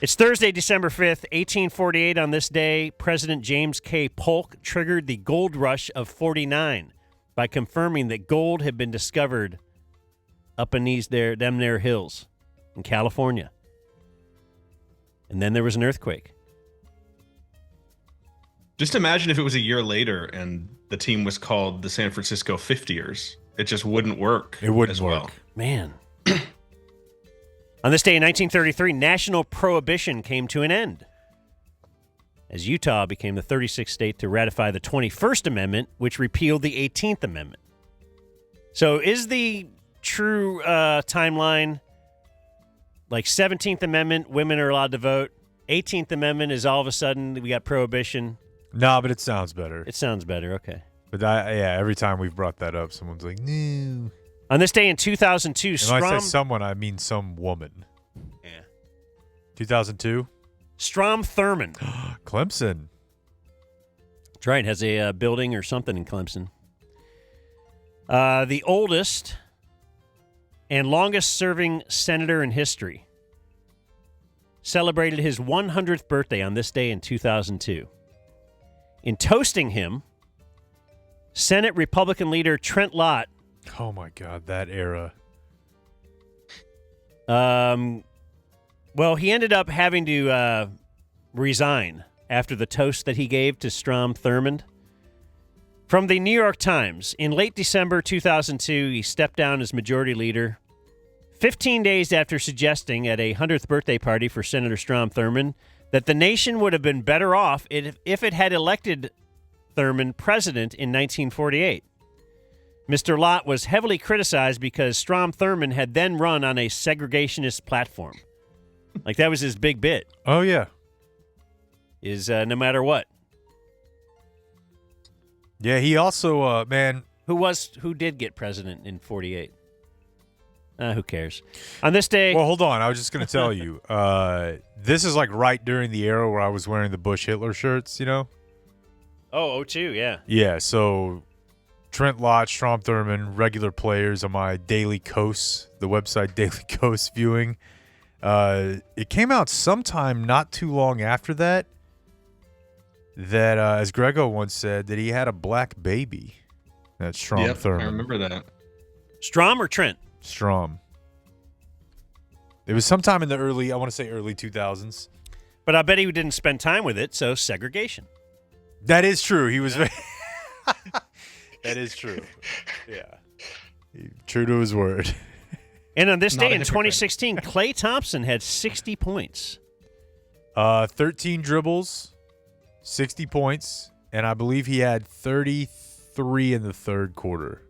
It's Thursday, December 5th, 1848. On this day, President James K. Polk triggered the gold rush of 49 by confirming that gold had been discovered up in them there hills in California. And then there was an earthquake. Just imagine if it was a year later and the team was called the San Francisco 50ers. It just wouldn't work. It wouldn't as work. well. Man. On this day in 1933, national prohibition came to an end as Utah became the 36th state to ratify the 21st Amendment, which repealed the 18th Amendment. So is the true timeline like 17th Amendment, women are allowed to vote? 18th Amendment is all of a sudden we got prohibition? No, but it sounds better. It sounds better, okay. But every time we've brought that up, someone's like, no. On this day in 2002, And when I say someone, I mean some woman. Yeah. 2002? Strom Thurmond. Clemson. That's right. Has a building or something in Clemson. The oldest and longest-serving senator in history celebrated his 100th birthday on this day in 2002. In toasting him, Senate Republican leader Trent Lott. Oh, my God, that era. Well, he ended up having to resign after the toast that he gave to Strom Thurmond. From the New York Times, in late December 2002, he stepped down as majority leader 15 days after suggesting at a 100th birthday party for Senator Strom Thurmond that the nation would have been better off if it had elected Thurmond president in 1948. Mr. Lott was heavily criticized because Strom Thurmond had then run on a segregationist platform. Like, that was his big bit. Oh, yeah. Is no matter what. Yeah, he also, man. Who did get president in 48? Who cares? On this day. Well, hold on. I was just going to tell you. This is like right during the era where I was wearing the Bush Hitler shirts, you know? Oh, 02, yeah. Yeah, so Trent Lott, Strom Thurmond, regular players on my Daily Kos, the website Daily Kos viewing. It came out sometime not too long after that, as Grego once said, that he had a black baby. That's Strom Thurmond. I remember that. Strom or Trent? Strom. It was sometime in the early 2000s. But I bet he didn't spend time with it, so segregation. That is true. He was. That is true. Yeah. True to his word. And on this day in 2016, Klay Thompson had 60 points. 13 dribbles, 60 points, and I believe he had 33 in the third quarter.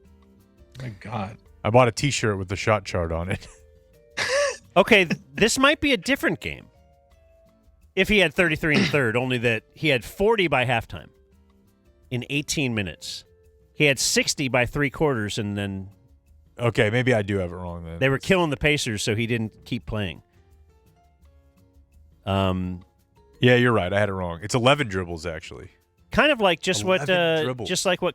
My God. I bought a T-shirt with the shot chart on it. Okay, this might be a different game. If he had 33 in the third, only that he had 40 by halftime in 18 minutes. He had 60 by three quarters, and then... Okay, maybe I do have it wrong then. They were killing the Pacers, so he didn't keep playing. Yeah, you're right. I had it wrong. It's 11 dribbles, actually. Kind of like just what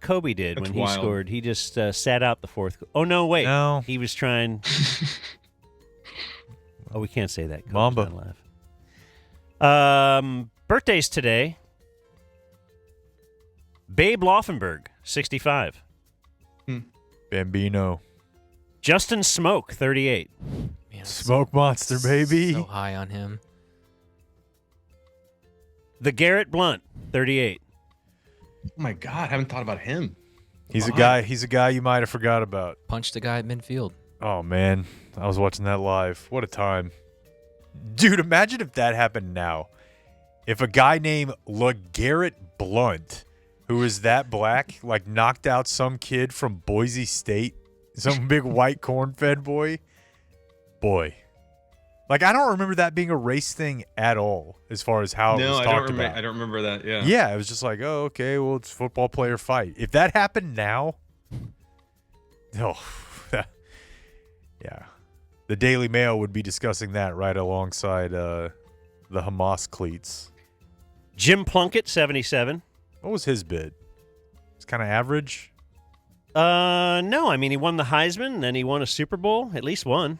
Kobe did when he scored. He just sat out the fourth. Oh, no, wait. No. He was trying... Oh, we can't say that. Kobe's Mamba. not alive. Birthdays today. Babe Laufenberg, 65. Bambino. Justin Smoke, 38. Man, Smoke monster, baby. So high on him. The Garrett Blunt, 38. Oh my God, I haven't thought about him. He's a guy you might have forgot about. Punched a guy at midfield. Oh, man. I was watching that live. What a time. Dude, imagine if that happened now. If a guy named LeGarrette Blunt, who is that black, like knocked out some kid from Boise State, some big white corn-fed boy. Boy. Like, I don't remember that being a race thing at all, as far as how it was talked about. I don't remember that, yeah. Yeah, it was just like, oh, okay, well, it's a football player fight. If that happened now, yeah. The Daily Mail would be discussing that right alongside the Hamas cleats. Jim Plunkett, 77. What was his bid? It's kind of average? No. I mean, he won the Heisman, and then he won a Super Bowl. At least one.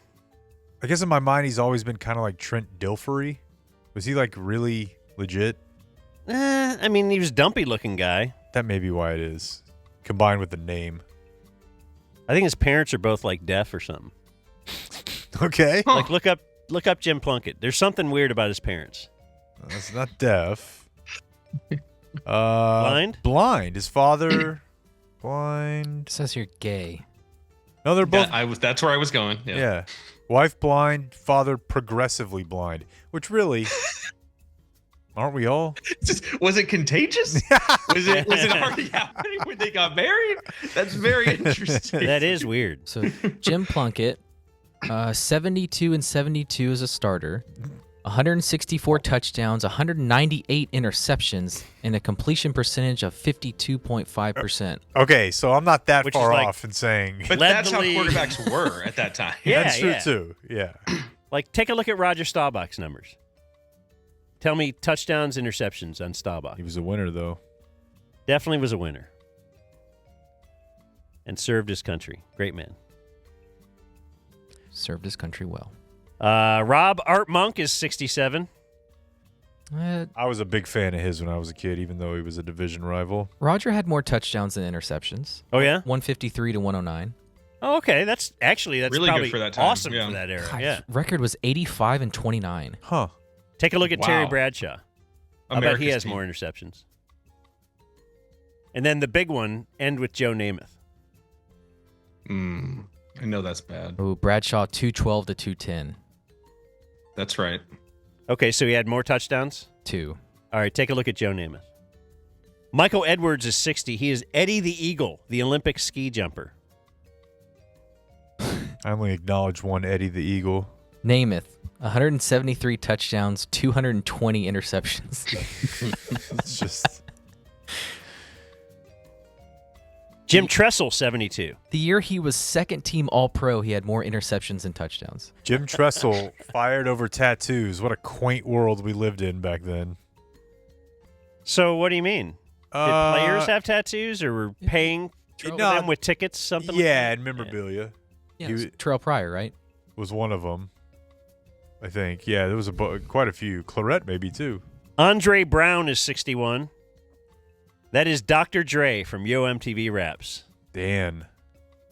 I guess in my mind, he's always been kind of like Trent Dilfery Was he like really legit? I mean, he was a dumpy-looking guy. That may be why it is. Combined with the name. I think his parents are both like deaf or something. Okay. Like look up Jim Plunkett. There's something weird about his parents. That's not deaf. Blind? Blind. His father blind. It says you're gay. No, they're both. That's where I was going. Yeah. Wife blind, father progressively blind. Which really, aren't we all? Was it contagious? was it already happening when they got married? That's very interesting. That is weird. So Jim Plunkett, 72 and 72 as a starter, 164 touchdowns, 198 interceptions, and a completion percentage of 52.5%. Okay, so I'm not that Which far is like- off in saying. But Led that's the how league. quarterbacks were at that time. Yeah, That's true yeah. too. Yeah. Like, take a look at Roger Staubach's numbers. Tell me touchdowns, interceptions on Staubach. He was a winner though. Definitely was a winner. And served his country. Great man. Served his country well. Rob Art Monk is 67. I was a big fan of his when I was a kid, even though he was a division rival. Roger had more touchdowns than interceptions. Oh, yeah? 153 to 109. Oh, okay. That's Really good probably for that time, awesome yeah. for that era. God, Yeah. his record was 85 and 29. Huh. Take a look at Terry Wow. Bradshaw. I bet America's he has team. more interceptions. And then the big one, end with Joe Namath. I know that's bad. Oh, Bradshaw 212 to 210. That's right. Okay, so he had more touchdowns? 2. All right, take a look at Joe Namath. Michael Edwards is 60. He is Eddie the Eagle, the Olympic ski jumper. I only acknowledge one Eddie the Eagle. Namath, 173 touchdowns, 220 interceptions. It's just Jim Tressel, 72. The year he was second team All-Pro, he had more interceptions than touchdowns. Jim Tressel fired over tattoos. What a quaint world we lived in back then. So what do you mean? Did players have tattoos, or were paying for No, them with tickets, something like Yeah, that? and memorabilia. Yeah, He it was Terrell Pryor, right? was one of them. I think. Yeah, there was quite a few. Claret maybe too. Andre Brown is 61. That is Dr. Dre from Yo MTV Raps. Dan.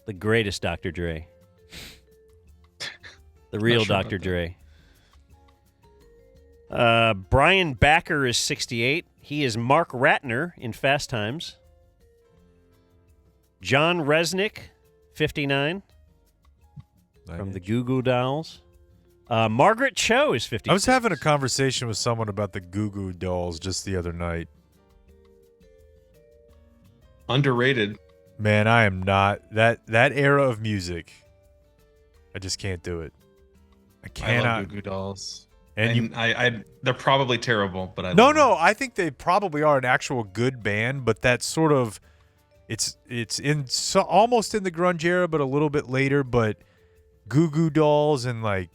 The greatest Dr. Dre. The real sure Dr. about Dre. Brian Backer is 68. He is Mark Ratner in Fast Times. John Resnick, 59, from the Goo Goo Dolls. Margaret Cho is 50. I was having a conversation with someone about the Goo Goo Dolls just the other night. Underrated. Man, I am not that era of music. I just can't do it. I I cannot. love Goo Goo Dolls. And you, I they're probably terrible, but I no, love them. I think they probably are an actual good band, but that's sort of, it's almost in the grunge era, but a little bit later. But Goo Goo Dolls and like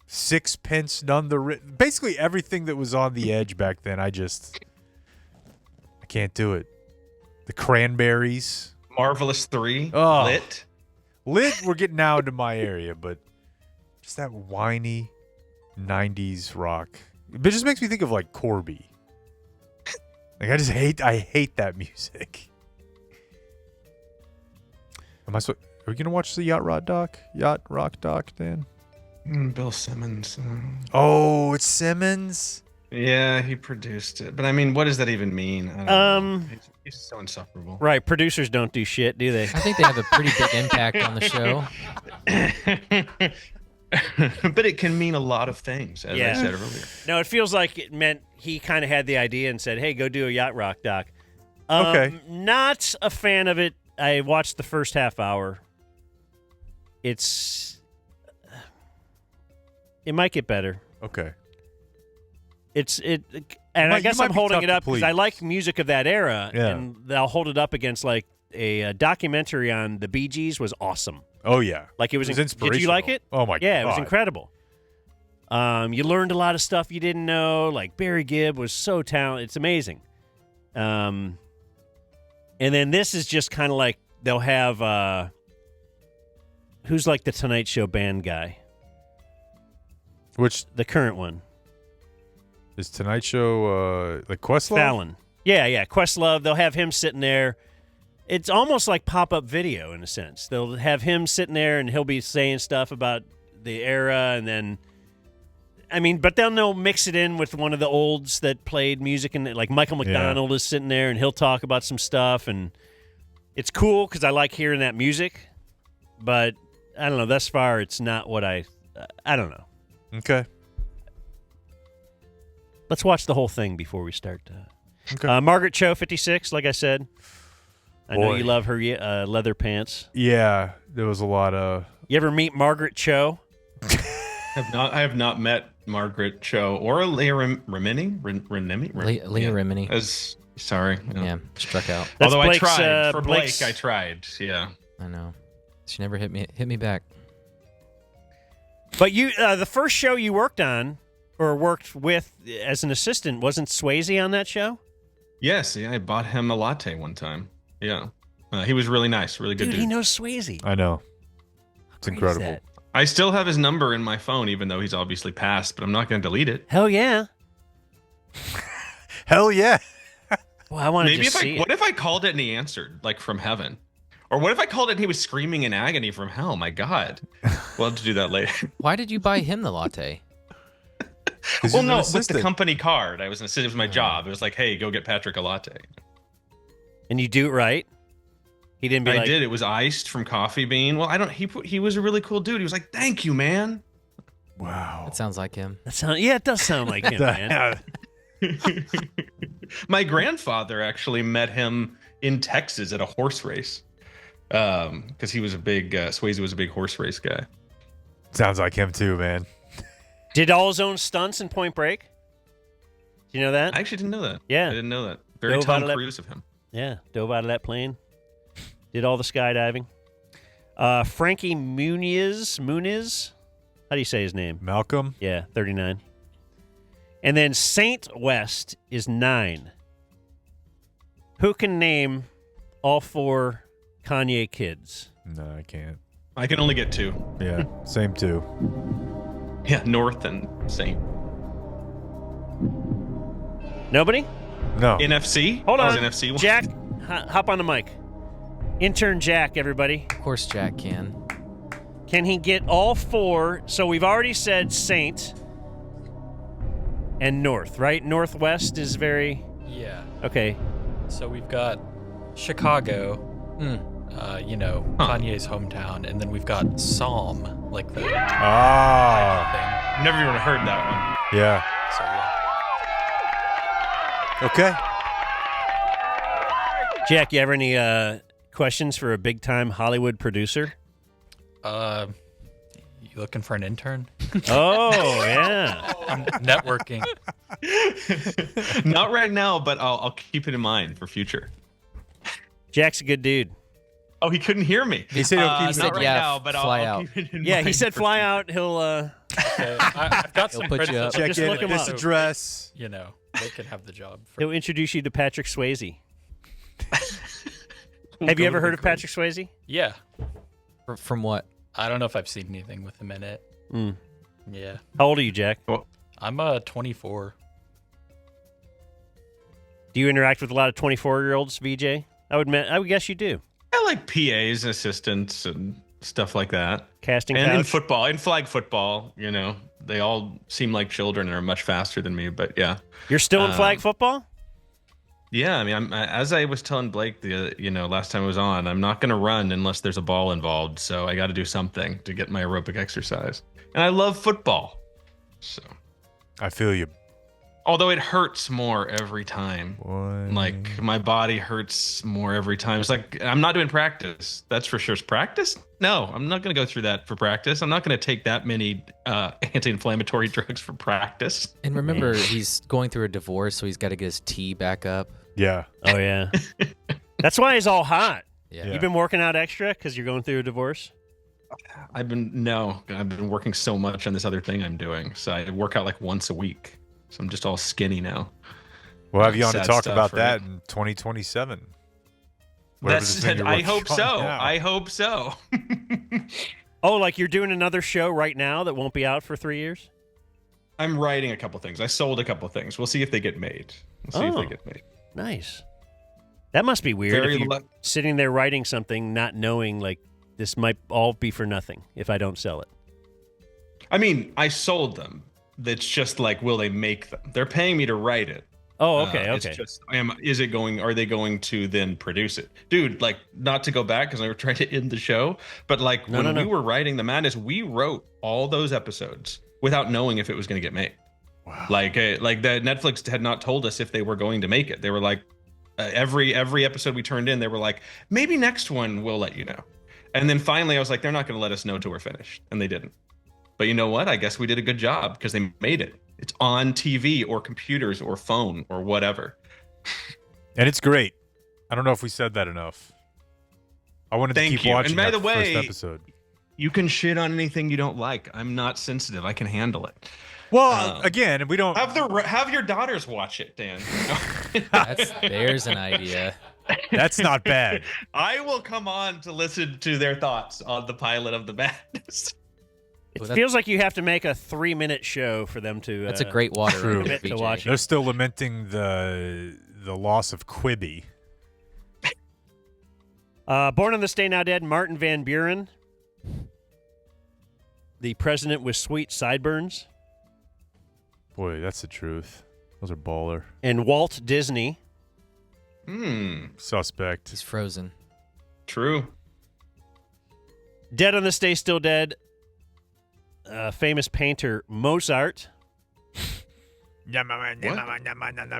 Sixpence None the Richer, basically everything that was on the edge back then. I can't do it. The Cranberries, Marvelous 3, Oh. Lit. we're getting now into my area, but just that whiny 90s rock. It just makes me think of like Corby. Like I hate that music. Are we gonna watch the Yacht Rock doc, Dan? Bill Simmons. Oh, it's Simmons. Yeah, he produced it. But I mean, what does that even mean? I don't know. He's so insufferable. Right, producers don't do shit, do they? I think they have a pretty big impact on the show. But it can mean a lot of things, as Yeah. I said earlier. No, it feels like it meant he kind of had the idea and said, hey, go do a Yacht Rock doc. Okay. Not a fan of it. I watched the first half hour. It might get better. Okay. And I You guess might I'm be holding tough it to up because I please. like music of that era, Yeah. and I'll hold it up against like a documentary on the Bee Gees was awesome. Oh yeah. Like it was inspirational. Did you like it? Oh my god. Yeah, it was incredible. You learned a lot of stuff you didn't know. Like Barry Gibb was so talented. It's amazing. And then this is just kind of like they'll have who's like the Tonight Show band guy, Which the current one. Is Tonight Show like Questlove? Fallon. Yeah. Questlove. They'll have him sitting there. It's almost like pop-up video in a sense. They'll have him sitting there, and he'll be saying stuff about the era, and then, but they'll mix it in with one of the olds that played music, and like Michael McDonald is sitting there, and he'll talk about some stuff, and it's cool because I like hearing that music, but I don't know. Thus far, it's not what I don't know. Okay. Let's watch the whole thing before we start. Okay. Margaret Cho, 56, like I said. I know Boy. you love her leather pants. Yeah, there was a lot of. You ever meet Margaret Cho? I have not met Margaret Cho or Leah Remini. Leah Remini. Sorry. Yeah, struck out. That's Although Blake's, I tried for Blake's- Blake, I tried. Yeah. I know. She never hit me back. But you, the first show you worked on or worked with as an assistant, wasn't Swayze on that show? Yes, yeah, I bought him a latte one time. Yeah. He was really nice, really good dude. He knows Swayze. I know. It's Great is incredible. that? I still have his number in my phone, even though he's obviously passed, but I'm not going to delete it. Hell yeah. Hell yeah. Well, I want to Maybe just see what if I called it and he answered, like from heaven? Or what if I called it and he was screaming in agony from hell? My God. We'll have to do that later. Why did you buy him the latte? Well, no, with the company card. I was an assistant. It was my job. It was like, hey, go get Patrick a latte. And you do it right? He didn't be I like... did. It was iced from Coffee Bean. Well, he was a really cool dude. He was like, thank you, man. Wow. That sounds like him. It does sound like him, man. My grandfather actually met him in Texas at a horse race. Because he was a big, Swayze was a big horse race guy. Sounds like him too, man. Did all his own stunts in Point Break? Do you know that? I actually didn't know that. Yeah. I didn't know that. Very Dove out Tom of that- Cruise of him. Yeah, dove out of that plane. Did all the skydiving. Frankie Muniz. How do you say his name? Malcolm. Yeah, 39. And then Saint West is 9. Who can name all 4 Kanye kids? No, I can't. I can only get 2. Yeah, same too. Yeah, North and Saint. Nobody? No. NFC? Hold on. Oh, NFC one? Jack, hop on the mic. Intern Jack, everybody. Of course, Jack can. Can he get all 4? So we've already said Saint and North, right? Northwest is very... Yeah. Okay. So we've got Chicago, Kanye's hometown, and then we've got Psalm, like the Ah. thing. Never even heard that one. Yeah. So yeah. Okay. Jack, you have any questions for a big-time Hollywood producer? You looking for an intern? Oh, yeah. I'm networking. Not right now, but I'll keep it in mind for future. Jack's a good dude. Oh, he couldn't hear me. He said he'll keep not it- right yeah, now, but fly I'll out. keep it in Yeah, mind. he said for fly future. out. He'll Okay. I've got some put you criticism. up. Check Just in look at him this up. address. They can have the job. he'll introduce you to Patrick Swayze. We'll Have you go ever to heard the of Patrick Swayze? Yeah. From what? I don't know if I've seen anything with him in it. Mm. Yeah. How old are you, Jack? I'm 24. Do you interact with a lot of 24-year-olds, VJ? I would guess you do. I like PAs and assistants and stuff like that. Casting And in couch. football, in flag football, they all seem like children and are much faster than me. But yeah, You're still in flag football? yeah. I mean, as I was telling Blake last time I was on, I'm not going to run unless there's a ball involved. So I got to do something to get my aerobic exercise. And I love football. So, I feel you. although it hurts more every time. Boy. Like my body hurts more every time. It's like I'm not doing practice. That's for sure. Practice? No, I'm not going to go through that for practice. I'm not going to take that many anti-inflammatory drugs for practice. And remember, he's going through a divorce, so he's got to get his tea back up. Yeah. Oh, yeah. That's why he's all hot. Yeah. You've been working out extra because you're going through a divorce? I've been working so much on this other thing I'm doing. So I work out like once a week. So I'm just all skinny now. We'll have you on to Sad talk stuff, about right? that in 2027. Whatever this thing you're I working hope on so. now. I hope so. Oh, like you're doing another show right now that won't be out for 3 years? I'm writing a couple things. I sold a couple things. We'll see if they get made. We'll see if they get made. Nice. That must be weird. Very if you're sitting there writing something, not knowing like this might all be for nothing if I don't sell it. I mean, I sold them. That's just like, will they make them? They're paying me to write it. Oh, okay, It's just, are they going to then produce it? Dude, like, not to go back because I were trying to end the show, but like when we were writing The Madness, we wrote all those episodes without knowing if it was going to get made. Wow. Like that Netflix had not told us if they were going to make it. They were like, every episode we turned in, they were like, maybe next one we'll let you know. And then finally I was like, they're not going to let us know till we're finished. And they didn't. But you know what? I guess we did a good job because they made it. It's on TV or computers or phone or whatever. And it's great. I don't know if we said that enough. I wanted to keep watching and by the first way, episode. You can shit on anything you don't like. I'm not sensitive. I can handle it. Well, again, we don't have your daughters watch it, Dan. There's an idea. That's not bad. I will come on to listen to their thoughts on the pilot of The Madness. It feels like you have to make a 3-minute show for them to. That's a great water. Commit to watch it. They're still lamenting the loss of Quibi. Born on this day now dead, Martin Van Buren, the president with sweet sideburns. Boy, that's the truth. Those are baller. And Walt Disney. Suspect. He's frozen. True. Dead on this day, still dead. Famous painter Mozart.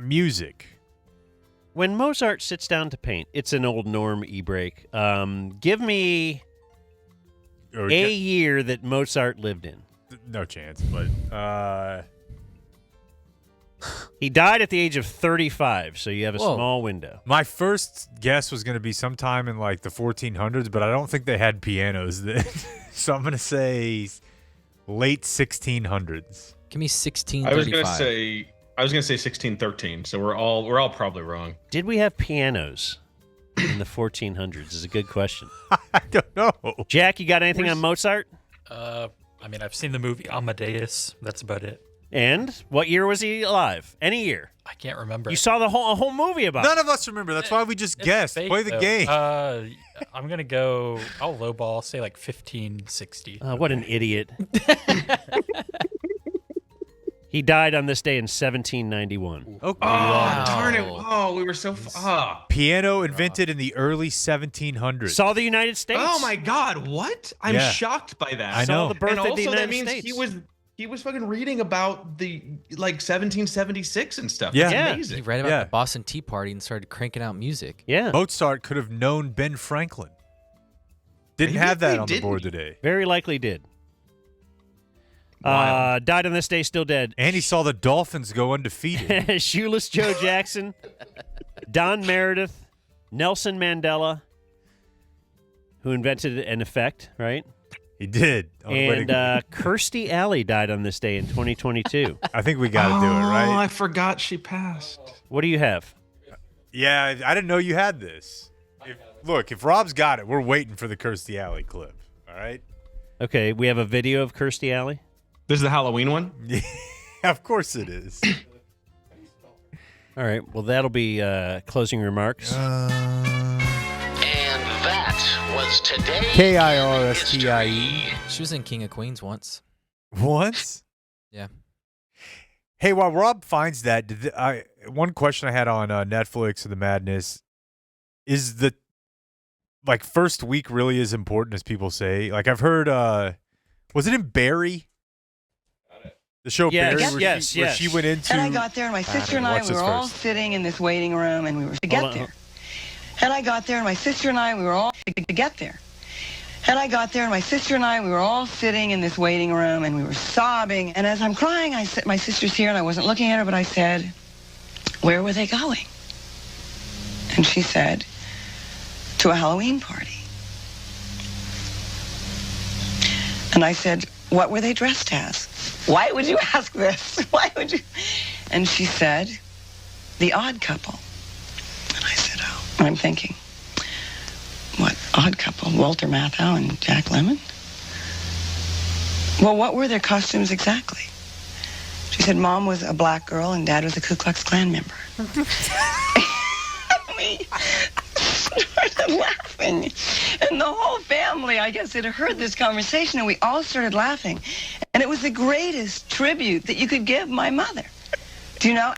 Music. When Mozart sits down to paint, it's an old Norm E-break. Give me a year that Mozart lived in. No chance, but he died at the age of 35, so you have a small window. My first guess was going to be sometime in like the 1400s, but I don't think they had pianos then. So I'm going to say late 1600s. Give me 1635. I was gonna say 1613. So we're all probably wrong. Did we have pianos in the 1400s? Is a good question. I don't know. Jack, you got anything on Mozart? I mean, I've seen the movie Amadeus. That's about it. And what year was he alive? Any year? I can't remember. You saw a whole movie about None it. of us remember. That's why we just guessed. Fake, Play the though. game. I'm gonna go. I'll lowball. Say like 1560. What an idiot. He died on this day in 1791. Okay. Oh, darn it. Oh, we were so... Piano invented in the early 1700s. Saw the United States. Oh, my God. What? I'm shocked by that. I know. Saw the birth And of the also United that means States. he was fucking reading about the, like, 1776 and stuff. Yeah. It's Yeah. amazing. He read about the Boston Tea Party and started cranking out music. Yeah. Mozart could have known Ben Franklin. Didn't Maybe have that they on the board didn't. today. Very likely did. Wild. Died on this day, still dead. And he saw the Dolphins go undefeated. Shoeless Joe Jackson, Don Meredith, Nelson Mandela, who invented an effect, right? He did. And Kirstie Alley died on this day in 2022. I think we got to do it, Oh, I right? forgot she passed. What do you have? Yeah, I didn't know you had this. If Rob's got it, we're waiting for the Kirstie Alley clip. All right? Okay, we have a video of Kirstie Alley. This is the Halloween one? Yeah, of course it is. All right, well, that'll be closing remarks. And that was today's Kirstie. She was in King of Queens once. Once? Yeah. Hey, while Rob finds that, one question I had on Netflix of The Madness is the first week really as important as people say? Like I've heard, was it in Barry? The show Barry, where she went into. And I got there, and my sister and I, we were all sitting in this waiting room, and we were to get there. And I got there, and my sister and I, we were all to get there. And I got there, and my sister and I, we were all sitting in this waiting room, and we were sobbing. And as I'm crying, I said, my sister's here, and I wasn't looking at her, but I said, where were they going? And she said, to a Halloween party. And I said, what were they dressed as? Why would you ask this? Why would you? And she said, The Odd Couple. And I said, oh. And I'm thinking, what odd couple? Walter Matthau and Jack Lemmon? Well, what were their costumes exactly? She said Mom was a black girl and Dad was a Ku Klux Klan member. We started laughing. And the whole family, I guess, had heard this conversation, and we all started laughing. And it was the greatest tribute that you could give my mother. Do you know?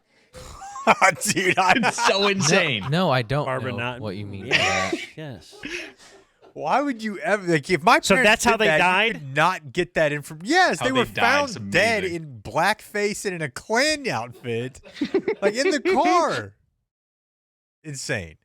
Dude, It's so insane. No, I don't Barbara know not- what you mean by Yeah. that. Yes. why would you ever like if my parents So that's how did they that, died? You could not get that information. Yes, How they were they died is found dead amazing. in blackface and in a Klan outfit, like in the car. Insane.